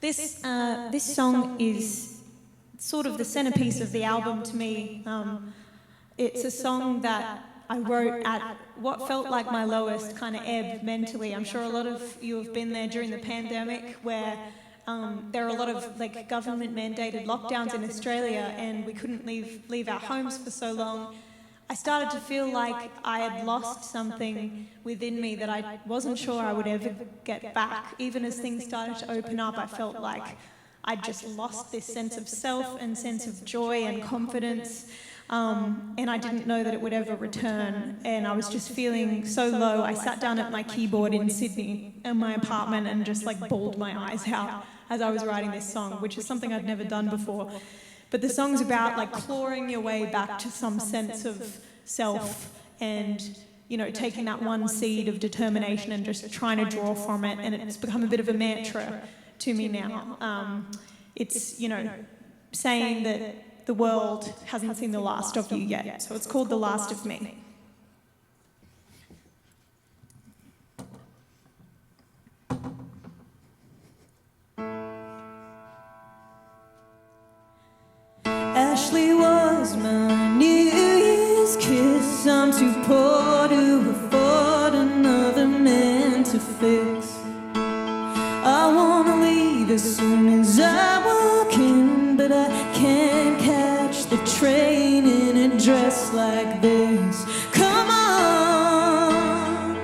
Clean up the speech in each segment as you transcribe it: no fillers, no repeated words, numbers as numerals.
This song is sort of the centerpiece of the album to me. It's a song that I wrote at what felt like my lowest kind of ebb mentally. I'm sure a lot of you have been there during the pandemic, where there are a lot of like government mandated lockdowns in Australia, and we couldn't leave our homes for so long. I started to feel like I had lost something within me that I wasn't sure I would ever get back. Even as things started to open up, I felt like I'd just lost this sense of self and sense of joy and confidence. And I didn't know that it would ever return, and I was just feeling so low. I sat down at my keyboard in Sydney in my apartment and just like bawled my eyes out as I was writing this song, which is something I'd never done before. But the song's about like clawing your way back to some sense of self and, you know, taking that one seed of determination and just trying to draw from it, and it's become a bit of a mantra to me now. It's, you know, saying that the world hasn't seen the last of you yet. So it's called The Last of Me. Ashley was my New Year's kiss. I'm too poor to afford another man to fix. I wanna leave as soon as I walk in, but I can't catch the train in a dress like this. Come on.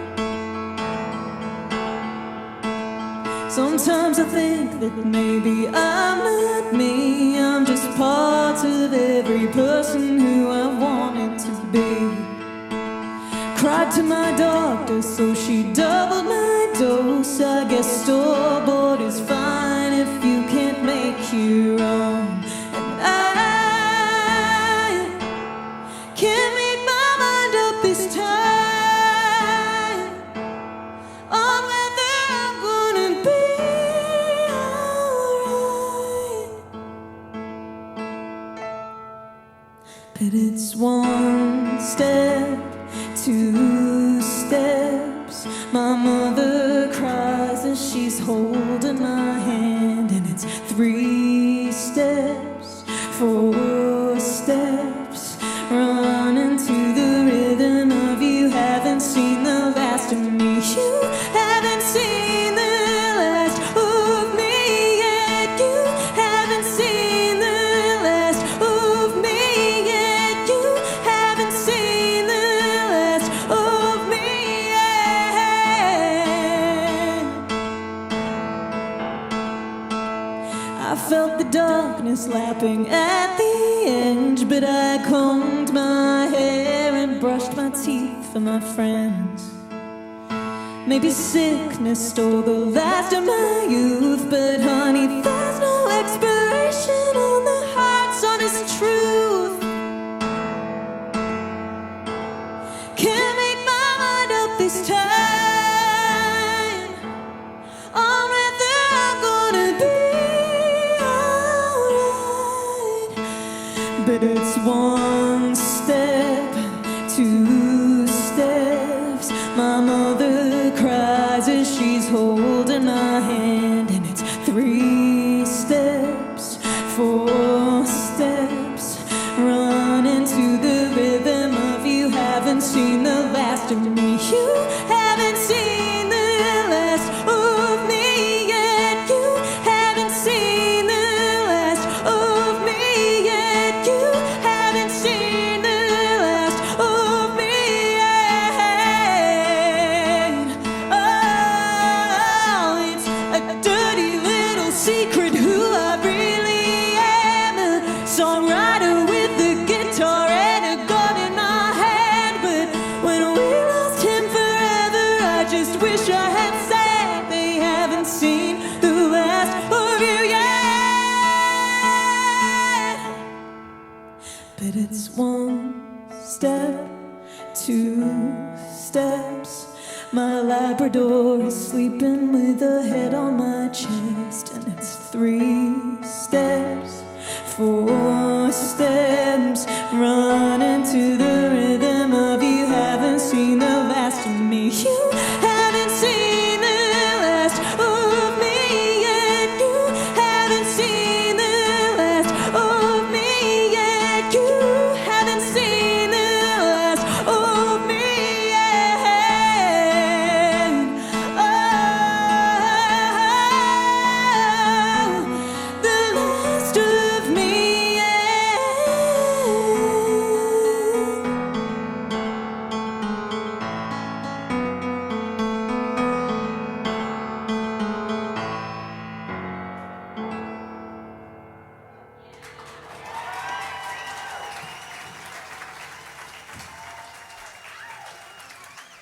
Sometimes I think that maybe I'm not me. I'm just part of every person who I wanted to be. Cried to my doctor, so she doubled my dose. I guess store-bought is fine if you can't make your own. And I can't make my mind up this time on whether I'm gonna be alright. But it's one step, 2 steps. My mother cries as she's holding my hand, and it's 3 steps, 4 steps, running to the rhythm of you haven't seen the last of me. You haven't seen the last of me yet. You haven't seen the last of me yet. You haven't seen the last of me yet. I felt the darkness lapping at the edge, but I combed my hair and brushed my teeth for my friends. Maybe sickness stole the last of my youth, but honey, there's no expiration on the heart's honest truth. Can't make my mind up this time on whether I'm gonna be alright. But it's 1 step, 2 steps. My mother cries as she's holding my hand, and it's 3 steps, 4 steps, running to the rhythm of you haven't seen the last of me. You haven't seen the last of me yet. You haven't seen the last of me yet. You haven't seen the last of me yet. Oh, it's a dirty little secret who I really am. A songwriter with a guitar and a gun in my hand. But when we lost him forever, I just wish I had said they haven't seen the last of you yet. But it's 1 step, 2 steps. My Labrador is sleeping with her head on my chest, and it's 3 steps, 4